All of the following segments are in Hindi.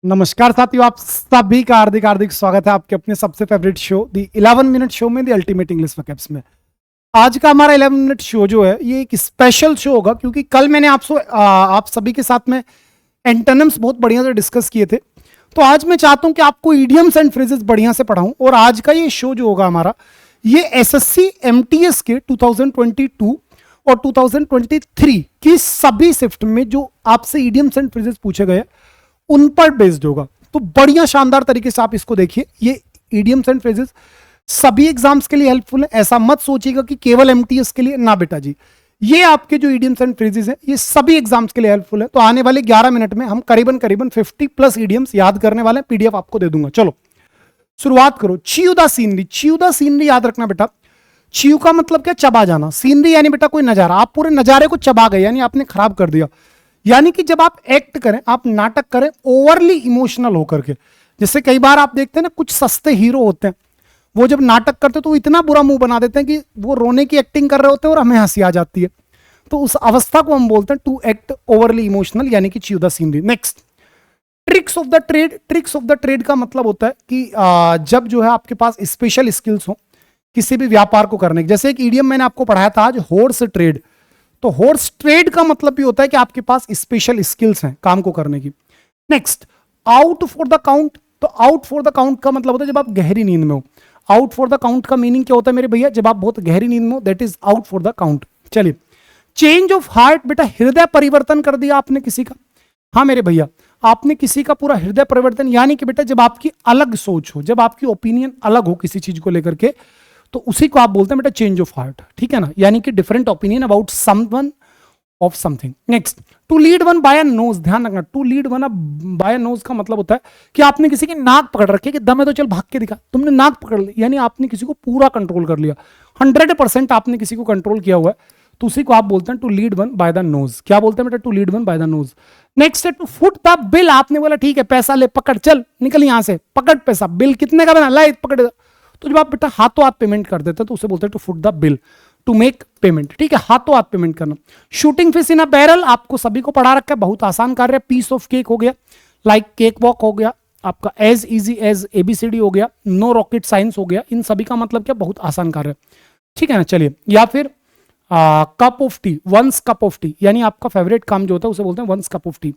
नमस्कार साथियों, आप सभी का हार्दिक हार्दिक स्वागत है आपके अपने सबसे फेवरेट शो दी 11 मिनट शो में दी अल्टीमेट इंग्लिश वोकैब्स में। आज का हमारा 11 मिनट शो जो है ये एक स्पेशल शो होगा क्योंकि कल मैंने आप सभी के साथ में एंटोनिम्स बहुत बढ़िया से डिस्कस किए थे। तो आज मैं चाहता हूं कि आपको इडियम्स एंड फ्रेजेस बढ़िया से पढ़ाऊं और आज का ये शो जो होगा हमारा ये एसएससी एमटीएस के 2022 और 2023 की सभी शिफ्ट में जो आपसे इडियम्स एंड फ्रेजेस पूछे गए उन पर बेस्ड होगा। तो बढ़िया शानदार तरीके से आप इसको देखिए। ये इडियम्स एंड फ्रेजेस सभी एग्जाम्स के लिए हेल्पफुल है। ऐसा मत सोचिएगा कि केवल एमटीएस के लिए, ना बेटा जी, ये आपके जो इडियम्स एंड फ्रेजेस हैं ये सभी एग्जाम्स के लिए हेल्पफुल है। तो आने वाले 11 मिनट में हम करीबन 50+ इडियम्स याद करने वाले हैं। पीडीएफ आपको दे दूंगा। चलो शुरुआत करो। Chew the scenery. Chew the scenery याद रखना बेटा। च्यू का मतलब क्या? चबा जाना। सीनरी यानी बेटा कोई नजारा। आप पूरे नजारे को चबा गए यानी आपने खराब कर दिया। यानी कि जब आप एक्ट करें, आप नाटक करें ओवरली इमोशनल होकर के। जैसे कई बार आप देखते हैं ना, कुछ सस्ते हीरो होते हैं, वो जब नाटक करते हैं तो इतना बुरा मुंह बना देते हैं कि वो रोने की एक्टिंग कर रहे होते हैं और हमें हंसी आ जाती है। तो उस अवस्था को हम बोलते हैं टू एक्ट ओवरली इमोशनल, यानी कि chew the scenery. Next, tricks of the trade. Tricks of the trade का मतलब होता है कि जब जो है आपके पास स्पेशल स्किल्स हो किसी भी व्यापार को करने की। जैसे एक ईडियम मैंने आपको पढ़ाया था आज, हॉर्स ट्रेड। तो हॉर्स ट्रेड का मतलब भी होता है कि आपके पास स्पेशल स्किल्स हैं काम को करने की। Next, out for the count. तो आउट फॉर द काउंट का मतलब होता है जब आप गहरी नींद में हो। आउट फॉर द काउंट का मीनिंग क्या होता है मेरे भैया? जब आप बहुत गहरी नींद में हो, that is out for the count. चलिए, चेंज ऑफ हार्ट। बेटा हृदय परिवर्तन कर दिया आपने किसी का। हाँ मेरे भैया, आपने किसी का पूरा हृदय परिवर्तन, यानी कि बेटा जब आपकी अलग सोच हो, जब आपकी ओपिनियन अलग हो किसी चीज को लेकर के, तो उसी को आप बोलते हैं बेटा चेंज ऑफ हार्ट। ठीक है ना? यानी कि different opinion about someone of something. Next, to lead one by a nose. ध्यान रखना, to lead one by a nose का मतलब होता है कि आपने किसी की नाक पकड़ रखी है कि दम है तो चल भाग के दिखा। तुमने नाक पकड़ ली यानी आपने किसी को पूरा कंट्रोल कर लिया। 100% आपने किसी को कंट्रोल किया हुआ है, तो उसी को आप बोलते हैं to lead one by the nose. क्या बोलते हैं बेटा? To lead one by the nose. Next है टू फुट द बिल। आपने बोला ठीक है पैसा ले, पकड़, चल निकल यहां से, पकड़ पैसा, बिल कितने का बना, ला पकड़। तो जब आप बेटा हाथों हाथ पेमेंट कर देते हैं तो उसे बोलते हैं to foot the bill, to make payment. ठीक है, हाथों हाथ पेमेंट करना। Shooting fish in a barrel, आपको सभी को पढ़ा रखा है, बहुत आसान कार्य है। पीस ऑफ केक हो गया, लाइक केक वॉक हो गया, आपका एज इजी एज एबीसीडी हो गया, नो रॉकेट साइंस हो गया। इन सभी का मतलब क्या? बहुत आसान कार्य है। ठीक है ना? चलिए, या फिर cup of tea, one's cup of tea, यानी आपका फेवरेट काम जो होता है उसे बोलते हैं one's cup of tea.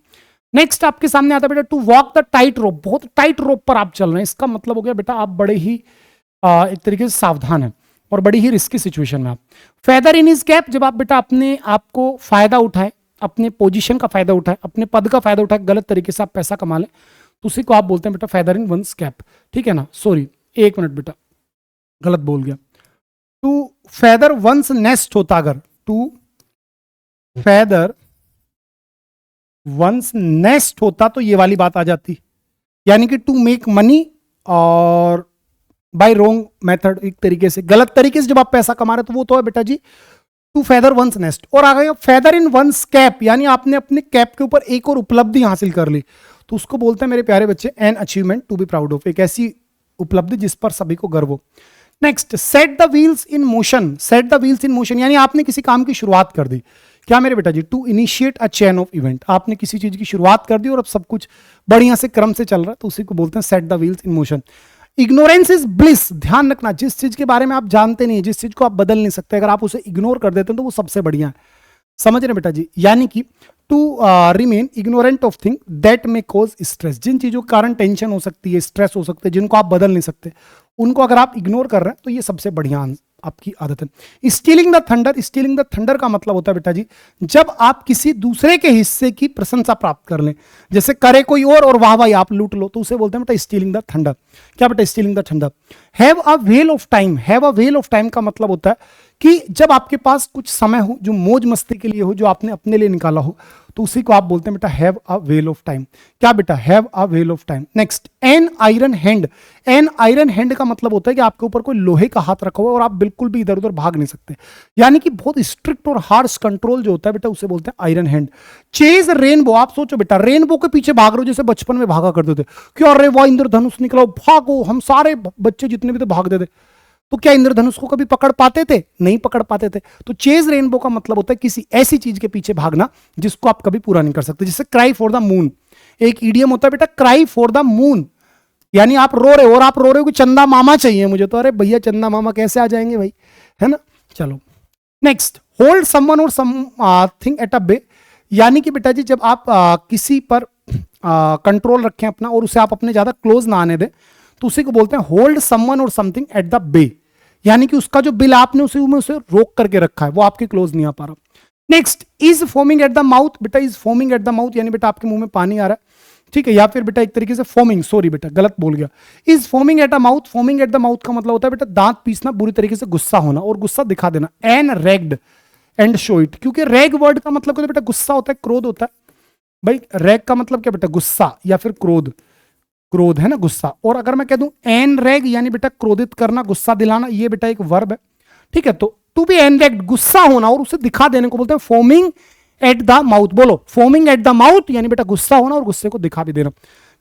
Next आपके सामने आता है बेटा to walk the tight rope. बहुत टाइट रोप पर आप चल रहे हैं, इसका मतलब हो गया बेटा आप बड़े ही एक तरीके से सावधान है और बड़ी ही रिस्की सिचुएशन में आप। फेदर इन हिज कैप, जब आप बेटा अपने आप को फायदा उठाए, अपने पोजीशन का फायदा उठाए, अपने पद का फायदा उठाए, गलत तरीके से आप पैसा कमा लें, तो उसी को आप बोलते हैं बेटा फेदर इन वंस कैप। ठीक है ना? सॉरी, एक मिनट बेटा, गलत बोल गया। टू फेदर वंस नेस्ट होता अगर, टू फेदर वंस नेस्ट होता तो ये वाली बात आ जाती, यानी कि टू मेक मनी और बाय रोंग मेथड, एक तरीके से गलत तरीके से जब आप पैसा कमा रहे तो वो तो है बेटा जी टू फेदर वंस नेस्ट। और आ गया फेदर इन वंस कैप, यानी आपने अपने कैप के ऊपर एक और उपलब्धि हासिल कर ली, तो उसको बोलते हैं मेरे प्यारे बच्चे an achievement to be proud of, एक ऐसी उपलब्धि जिस पर सभी को गर्व हो। Next, set the wheels in motion. Set the wheels in motion यानी आपने किसी काम की शुरुआत कर दी। क्या मेरे बेटा जी? To initiate a chain of event, आपने किसी चीज की शुरुआत कर दी और अब सब कुछ बढ़िया से क्रम से चल रहा है, तो उसी को बोलते हैं set the wheels in motion. Ignorance is bliss. ध्यान रखना, जिस चीज के बारे में आप जानते नहीं, जिस चीज को आप बदल नहीं सकते, अगर आप उसे इग्नोर कर देते हैं तो वो सबसे बढ़िया है। समझ रहे बेटा जी? यानी कि to remain ignorant of thing that may cause stress. जिन चीजों के कारण टेंशन हो सकती है, स्ट्रेस हो सकते हैं, जिनको आप बदल नहीं सकते, उनको अगर आप इग्नोर कर रहे हैं तो ये सबसे बढ़िया आपकी आदत है। Stealing the thunder. Stealing the thunder का मतलब होता है बेटा जी जब आप किसी दूसरे के हिस्से की प्रशंसा प्राप्त कर लें, जैसे करे कोई और वाह वाह आप लूट लो, तो उसे बोलते हैं बेटा स्टीलिंग द थंडर। क्या बेटा? Stealing the thunder. Have a whale of time. Have a whale of time का मतलब होता है कि जब आपके पास कुछ समय हो जो मौज मस्ती के लिए हो, जो आपने अपने लिए निकाला हो, तो उसी को आप बोलते हैं बेटा have a whale of time. क्या बेटा? Have a whale of time. Next, an iron hand. An iron hand का मतलब होता है कि आपके ऊपर कोई लोहे का हाथ रखा हुआ है और आप बिल्कुल भी इधर उधर भाग नहीं सकते, यानी कि बहुत स्ट्रिक्ट और हार्श कंट्रोल जो होता है बेटा उसे बोलते हैं आयरन हैंड। Chase rainbow. आप सोचो बेटा, रेनबो के पीछे भाग रहे हो जैसे बचपन में भागा करते थे, क्या अरे वाह इंद्रधनुष निकला, भागो, हम सारे बच्चे जितने भी थे भागते थे। तो क्या इंद्रधनुष को कभी पकड़ पाते थे? नहीं पकड़ पाते थे। तो चेज रेनबो का मतलब होता है किसी ऐसी चीज के पीछे भागना जिसको आप कभी पूरा नहीं कर सकते। जैसे क्राई फॉर द मून, एक ईडियम होता है बेटा क्राई फॉर द मून, यानी आप रो रहे हो और आप रो रहे हो कि चंदा मामा चाहिए मुझे, तो अरे भैया चंदा मामा कैसे आ जाएंगे भाई, है ना। चलो नेक्स्ट, होल्ड समवन और समथिंग एट अ बे, यानी कि बेटा जी जब आप किसी पर कंट्रोल रखें अपना और उसे आप अपने ज्यादा क्लोज ना आने दें, तो उसी को बोलते हैं होल्ड समवन और समथिंग एट द बे, यानी कि उसका जो बिल आपने उसे रोक करके रखा है, वो आपके क्लोज नहीं आ पा रहा। Next, is foaming at the mouth, बेटा is foaming at the mouth यानी बेटा आपके मुंह में पानी आ रहा है, ठीक है, या फिर बेटा एक तरीके से फोमिंग, सॉरी बेटा गलत बोल गया, is foaming at a mouth, foaming at the mouth का मतलब होता है बेटा दांत पीसना, बुरी तरीके से गुस्सा होना और गुस्सा दिखा देना, enraged and show it, क्योंकि रेग वर्ड का मतलब बेटा गुस्सा होता है, क्रोध होता है भाई, रेग का मतलब क्या बेटा गुस्सा या फिर क्रोध, क्रोध है ना गुस्सा, और अगर मैं कह दूं एन रेग यानी बेटा क्रोधित करना, गुस्सा दिलाना, ये बेटा एक वर्ब है, ठीक है, तो टू बी एन रेग्ड गुस्सा होना और उसे दिखा देने को बोलते हैं फोमिंग एट द माउथ, बोलो फोमिंग एट द माउथ यानी बेटा गुस्सा होना और गुस्से को दिखा भी देना।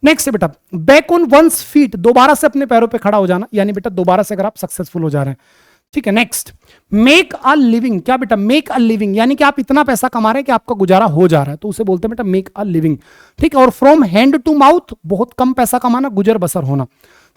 नेक्स्ट है बेटा बैक ऑन वंस फीट, दोबारा से अपने पैरों पे खड़ा हो जाना, यानी बेटा दोबारा से अगर आप सक्सेसफुल हो जा रहे हैं, ठीक है। नेक्स्ट, मेक अ लिविंग, क्या बेटा मेक अ लिविंग, यानी कि आप इतना पैसा कमा रहे हैं कि आपका गुजारा हो जा रहा है, तो उसे बोलते हैं बेटा मेक अ लिविंग, ठीक है। और फ्रॉम हैंड टू माउथ, बहुत कम पैसा कमाना, गुजर बसर होना,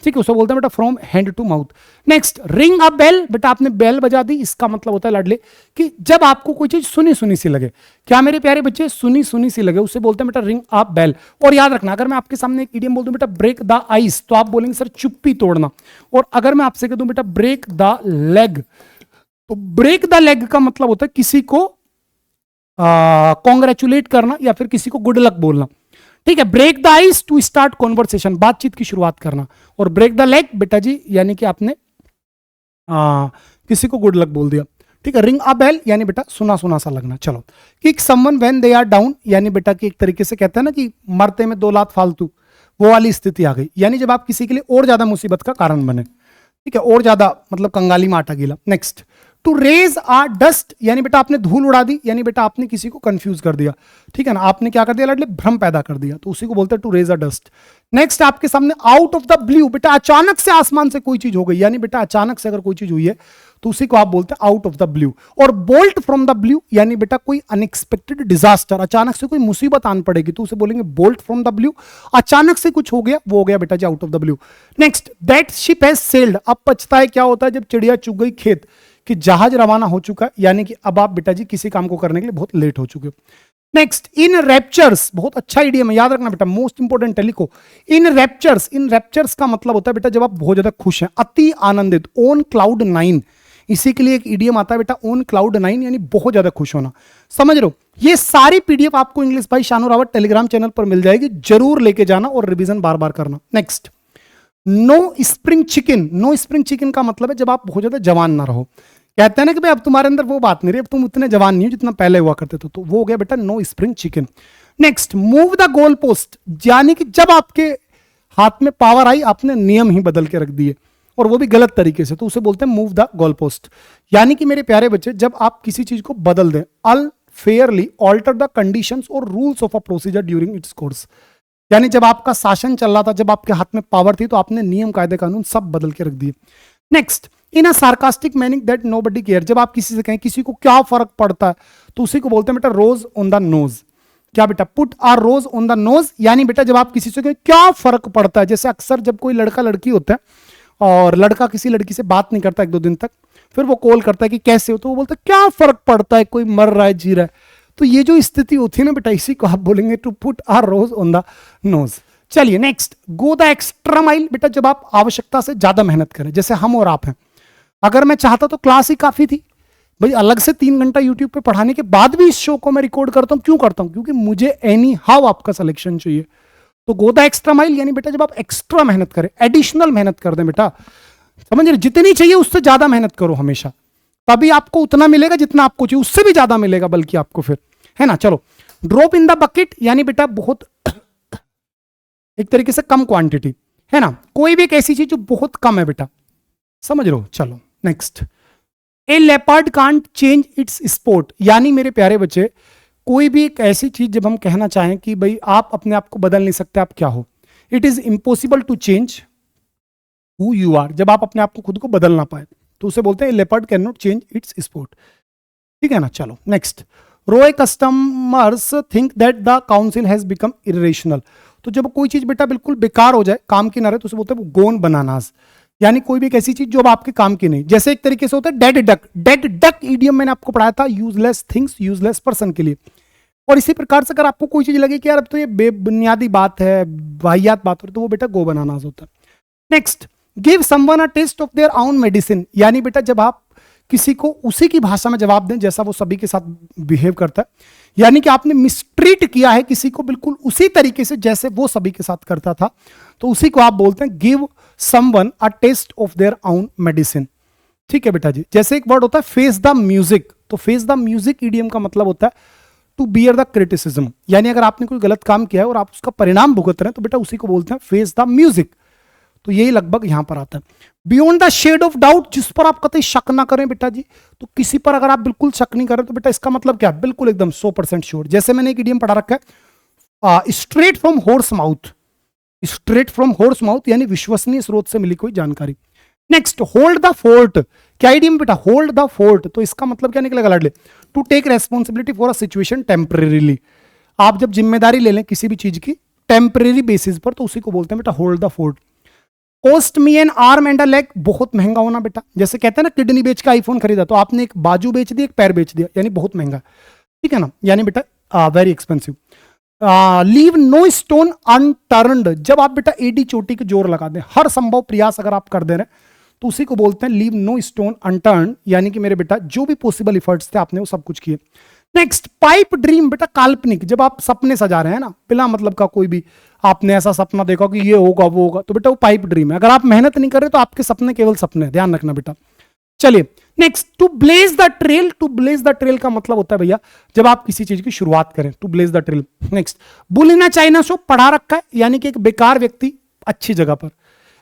ठीक है, उसे बोलते हैं बेटा from hand to mouth. Next, ring a bell, बेटा आपने बेल बजा दी, इसका मतलब होता है लाडले कि जब आपको कोई चीज सुनी सुनी सी लगे, क्या मेरे प्यारे बच्चे सुनी सुनी सी लगे, उसे बोलते हैं बेटा रिंग अ बेल। और याद रखना, अगर मैं आपके सामने एक इडियम बोल दूं बेटा ब्रेक द आइस, तो आप बोलेंगे सर चुप्पी तोड़ना, और अगर मैं आपसे कह दूं बेटा ब्रेक द लेग, तो ब्रेक द लेग का मतलब होता है किसी को कॉन्ग्रेचुलेट करना या फिर किसी को गुड लक बोलना, ठीक है। Break the ice to start conversation, बातचीत की शुरुआत करना, और ब्रेक द लेग बेटा जी यानी कि आपने किसी को गुड लक बोल दिया, ठीक है। रिंग अ बेल यानी बेटा सुना सुना सा लगना। चलो, kick someone when they are down, यानी बेटा कि एक तरीके से कहते हैं ना कि मरते में दो लात फालतू, वो वाली स्थिति आ गई, यानी जब आप किसी के लिए और ज्यादा मुसीबत का कारण बने, ठीक है, और ज्यादा मतलब कंगाली में आटा गीला। Next, to raise a dust, यानी बेटा आपने धूल उड़ा दी, यानी बेटा आपने किसी को कंफ्यूज कर दिया, ठीक है ना, आपने क्या कर दिया लाडले भ्रम पैदा कर दिया, तो उसी को बोलते हैं to raise a dust. Next, आपके सामने आउट ऑफ द ब्लू, बेटा अचानक से आसमान से कोई चीज हो गई, यानी बेटा अचानक से अगर कोई चीज हुई है तो उसी को आप बोलते हैं आउट ऑफ द ब्लू। और बोल्ट फ्रॉम द ब्लू, यानी बेटा कोई अनएक्सपेक्टेड डिजास्टर, अचानक से कोई मुसीबत आन पड़ेगी तो उसे बोलेंगे बोल्ट फ्रॉम द ब्लू, अचानक से कुछ हो गया, वो हो गया बेटा जी out of the blue. Next, that ship has sailed, अब पछता है क्या होता है जब चिड़िया चुग गई खेत, कि जहाज रवाना हो चुका है, यानी कि अब आप बेटा जी किसी काम को करने के लिए बहुत लेट हो चुके हो। नेक्स्ट, इन रैप्चर्स, बहुत अच्छा आइडिया है, याद रखना बेटा मोस्ट इंपोर्टेंट है, लिखो इन रैप्चर्स। इन रैप्चर्स का मतलब होता है बेटा जब आप बहुत ज्यादा खुश हैं, अति आनंदित, ऑन क्लाउड 9, इसी के लिए एक इडियम आता है बेटा ऑन क्लाउड 9, यानी बहुत ज्यादा खुश होना, समझ रहे हो। ये सारी पीडीएफ आपको इंग्लिश भाई शानू रावत टेलीग्राम चैनल पर मिल जाएगी, जरूर लेके जाना और रिवीजन बार बार करना। Next, no spring chicken, no spring chicken का मतलब है जब आप बहुत ज्यादा जवान ना रहो, कहते हैं ना कि भाई अब तुम्हारे अंदर वो बात नहीं रही, अब तुम उतने जवान नहीं हो जितना पहले हुआ करते थे, तो वो हो गया बेटा no spring chicken. Next, move the goal post, यानी कि जब आपके हाथ में पावर आई आपने नियम ही बदल के रख दिए, और वो भी गलत तरीके से, तो उसे बोलते हैं मूव द गोल पोस्ट। यानी कि मेरे प्यारे बच्चे जब आप किसी चीज को बदल दें, अनफेयरली ऑल्टर द कंडीशंस और rules of a procedure during its course, यानी जब आपका शासन चल रहा था, जब आपके हाथ में पावर थी, तो आपने नियम कायदे कानून सब बदल के रख दिए। Next, in a sarcastic meaning that nobody care, जब आप किसी से कहें किसी को क्या फर्क पड़ता है, तो उसी को बोलते हैं बेटा रोज ऑन द नोज। क्या बेटा put a rose on the nose, यानी बेटा जब आप किसी से कहें क्या फर्क पड़ता है, जैसे अक्सर जब कोई लड़का लड़की होता है और लड़का किसी लड़की से बात नहीं करता 1-2 दिन तक, फिर वो कॉल करता है कि कैसे हो, तो वो बोलता है क्या फर्क पड़ता है, कोई मर रहा है जी रहा है, तो ये जो स्थिति होती है ना बेटा, इसी को आप बोलेंगे to put a rose on the nose. चलिए next, go the extra mile, बेटा जब आप आवश्यकता से ज्यादा मेहनत करें, जैसे हम और आप हैं, अगर मैं चाहता तो क्लास ही काफी थी भाई, अलग से 3 घंटा यूट्यूब पे पढ़ाने के बाद भी इस शो को मैं रिकॉर्ड करता हूं, क्यों करता हूं, क्योंकि मुझे एनी हाउ आपका सिलेक्शन चाहिए। तो गो द एक्स्ट्रा माइल यानी बेटा जब आप एक्स्ट्रा मेहनत करें, एडिशनल मेहनत कर दें बेटा, समझ रहे, जितनी चाहिए उससे ज्यादा मेहनत करो हमेशा, तभी आपको उतना मिलेगा जितना आपको चाहिए, उससे भी ज्यादा मिलेगा बल्कि आपको, फिर है ना। चलो, ड्रॉप इन द बकेट, यानी बेटा बहुत एक तरीके से कम क्वांटिटी, है ना, कोई भी एक ऐसी चीज जो बहुत कम है बेटा, समझ लो। चलो next, A leopard can't change it's sport, यानी मेरे प्यारे बच्चे कोई भी एक ऐसी चीज जब हम कहना चाहें कि भाई आप अपने आप को बदल नहीं सकते, आप क्या हो, it is impossible to change who you are, जब आप अपने आप को खुद को बदल ना पाए, तो उसे बोलते हैं leopard can not change it's sport, ठीक है ना। चलो नेक्स्ट, रोए customers think that the council has become irrational, तो जब कोई चीज बेटा बिल्कुल बेकार हो जाए, काम की ना रहे, तो उसे बोलते हैं गोन बनानास, यानी कोई भी एक ऐसी चीज जो अब आपके काम की नहीं। जैसे एक तरीके से होता है dead duck. Dead duck idiom मैंने आपको पढ़ाया था यूजलेस थिंग्स यूजलेस पर्सन के लिए। और इसी प्रकार से अगर आपको कोई चीज लगे कि यार अब तो ये बेबुनियादी बात है, वाहियात बात हो रही, तो वो बेटा गो बनानास होता है। Next, give someone a taste of their own medicine, यानी बेटा जब आप किसी को उसी की भाषा में जवाब दें जैसा वो सभी के साथ बिहेव करता है, यानी कि आपने मिसट्रीट किया है किसी को बिल्कुल उसी तरीके से जैसे वो सभी के साथ करता था, तो उसी को आप बोलते हैं give someone a taste of their own medicine. ठीक है बेटा जी। जैसे एक वर्ड होता है फेस द म्यूजिक, तो फेस द म्यूजिक ईडियम का मतलब होता है टू बियर द क्रिटिसिज्म, यानी अगर आपने कोई गलत काम किया है और आप उसका परिणाम भुगत रहे हैं तो बेटा उसी को बोलते हैं फेस द म्यूजिक। तो यही लगभग यहां पर आता है। Beyond the shade of doubt, जिस पर आप कतई शक ना करें बेटा जी, तो किसी पर अगर आप बिल्कुल शक नहीं करें तो बेटा इसका मतलब क्या है, बिल्कुल एकदम 100% श्योर। जैसे मैंने एक इडियम पढ़ा रखा है straight from horse mouth, straight from horse mouth यानी विश्वसनीय स्रोत से मिली कोई जानकारी। नेक्स्ट, होल्ड द फोर्ट, क्या इडियम बेटा, होल्ड द फोर्ट, तो इसका मतलब क्या निकलेगा लाडले, to take responsibility for a situation temporarily. आप जब जिम्मेदारी ले लें किसी भी चीज की टेम्परेरी बेसिस पर, तो उसी को बोलते हैं बेटा hold the fort. Cost me N arm and a leg, बहुत महंगा होना बेटा, जैसे कहते हैं ना किडनी बेच के आईफोन खरीदा, तो आपने एक बाजू बेच दी एक पैर बेच दिया, यानी बहुत महंगा। ठीक है ना, यानी बेटा very expensive. Leave no stone unturned, जब आप बेटा एडी चोटी के जोर लगा दें, हर संभव प्रयास अगर आप कर दे रहे हैं तो उसी को बोलते हैं लीव नो स्टोन अनटर्न्ड, यानी कि मेरे बेटा जो भी पॉसिबल इफर्ट्स थे आपने वो सब कुछ किए। नेक्स्ट, पाइप ड्रीम, बेटा काल्पनिक, जब आप सपने सजा रहे हैं ना, बिना मतलब का कोई भी आपने ऐसा सपना देखा कि ये होगा वो होगा, तो बेटा वो पाइप ड्रीम है। अगर आप मेहनत नहीं कर रहे तो आपके सपने केवल सपने, ध्यान रखना बेटा। चलिए next, to blaze the trail, to blaze the trail का मतलब होता है भैया जब आप किसी चीज की शुरुआत करें, to blaze the trail. Next, bull in a china shop, पढ़ा रखा है, यानी कि एक बेकार व्यक्ति अच्छी जगह पर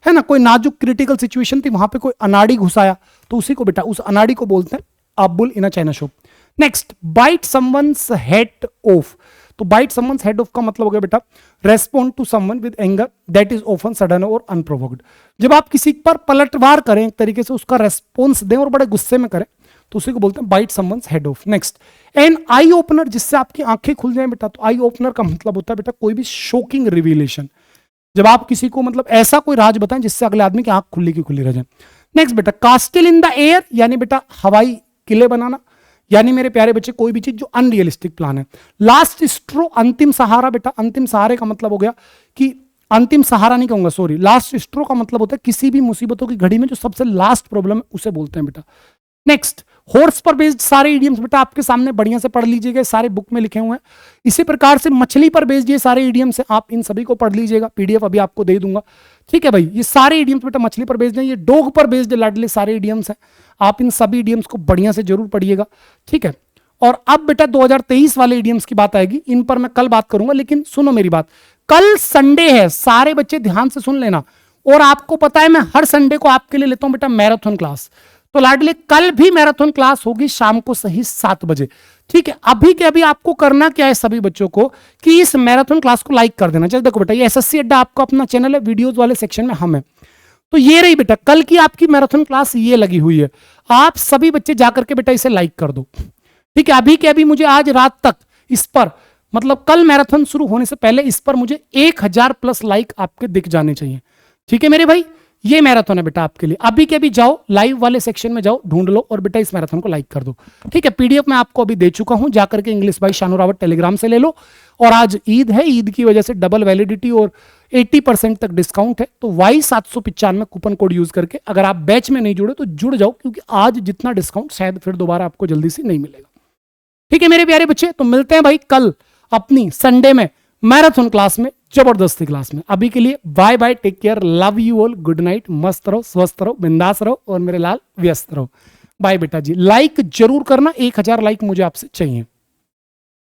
है ना, कोई नाजुक क्रिटिकल सिचुएशन थी, वहां पे कोई अनाड़ी घुसाया, तो उसी को बेटा उस अनाड़ी को बोलते हैं a bull in a china shop. Next, bite someone's head off, तो बाइट समवन्स हेड ऑफ का मतलब हो गया बेटा respond to someone with anger that is often sudden और अनप्रोवोक्ड। जब आप किसी पर पलटवार करें एक तरीके से, उसका रेस्पॉन्स दें और बड़े गुस्से में करें, तो उसी को बोलते हैं bite someone's head off. Next, an eye opener, जिससे आपकी आंखें खुल जाएं बेटा, तो आई ओपनर का मतलब होता है बेटा कोई भी शॉकिंग रिवीलेशन, जब आप किसी को मतलब ऐसा कोई राज बताएं जिससे अगले आदमी की आंख खुली की खुली रह जाए। नेक्स्ट बेटा, कास्टिल इन द एयर, यानी बेटा हवाई किले बनाना, यानी मेरे प्यारे बच्चे कोई भी चीज जो अनरियलिस्टिक प्लान है। लास्ट स्ट्रो, अंतिम सहारा, बेटा अंतिम सहारे का मतलब हो गया कि अंतिम सहारा नहीं कहूंगा, सॉरी, लास्ट स्ट्रो का मतलब होता है किसी भी मुसीबतों की घड़ी में जो सबसे लास्ट प्रॉब्लम है उसे बोलते हैं बेटा। नेक्स्ट, हॉर्स पर बेस्ड सारे इडियम्स बेटा आपके सामने बढ़िया से पढ़ लीजिएगा, सारे बुक में लिखे हुए हैं। इसी प्रकार से मछली पर बेस्ड ये सारे इडियम्स हैं, आप इन सभी को पढ़ लीजिएगा, पीडीएफ अभी आपको दे दूंगा। ठीक है भाई, ये सारे इडियम्स बेटा मछली पर बेस्ड हैं, ये डॉग पर बेस्ड लाडले सारे इडियम्स हैं, आप इन सभी इडियम्स को बढ़िया से जरूर पढ़िएगा। ठीक है, और अब बेटा 2023 वाले इडियम्स की बात आएगी, इन पर मैं कल बात करूंगा, लेकिन सुनो मेरी बात, कल संडे है, सारे बच्चे ध्यान से सुन लेना। और आपको पता है मैं हर संडे को आपके लिए लेता हूं बेटा मैराथन क्लास, तो लाडले कल भी मैराथन क्लास होगी शाम को सही 7 बजे। ठीक है, अभी के अभी आपको करना क्या है सभी बच्चों को कि इस मैराथन क्लास को लाइक कर देना। चलो देखो बेटा, ये एसएससी अड्डा आपका अपना चैनल है, वीडियोस वाले सेक्शन में हम हैं, तो ये रही बेटा कल की आपकी मैराथन क्लास, ये लगी हुई है। आप सभी बच्चे जाकर के बेटा इसे लाइक कर दो। ठीक है, अभी के अभी मुझे आज रात तक इस पर मतलब कल मैराथन शुरू होने से पहले इस पर मुझे 1000+ लाइक आपके दिख जाने चाहिए। ठीक है मेरे भाई, ये मैराथन है बेटा आपके लिए, अभी के अभी जाओ लाइव वाले सेक्शन में जाओ, ढूंढ लो और बेटा इस मैराथन को लाइक कर दो। ठीक है, पीडीएफ मैं आपको अभी दे चुका हूं, जाकर के English by Shanu Rawat Telegram से ले लो। और आज ईद है, ईद की वजह से डबल वैलिडिटी और 80% तक डिस्काउंट है, तो Y795 कूपन कोड यूज करके अगर आप बैच में नहीं जुड़े तो जुड़ जाओ, क्योंकि आज जितना डिस्काउंट शायद फिर दोबारा आपको जल्दी से नहीं मिलेगा। ठीक है मेरे प्यारे बच्चे, तो मिलते हैं भाई कल अपनी संडे में मैराथन क्लास में, जबरदस्ती क्लास में। अभी के लिए bye bye, take care, love you all, good night, मस्त रहो, स्वस्थ रहो, बिंदास रहो और मेरे लाल व्यस्त रहो। बाय बेटा जी, लाइक जरूर करना, 1000 लाइक मुझे आपसे चाहिए।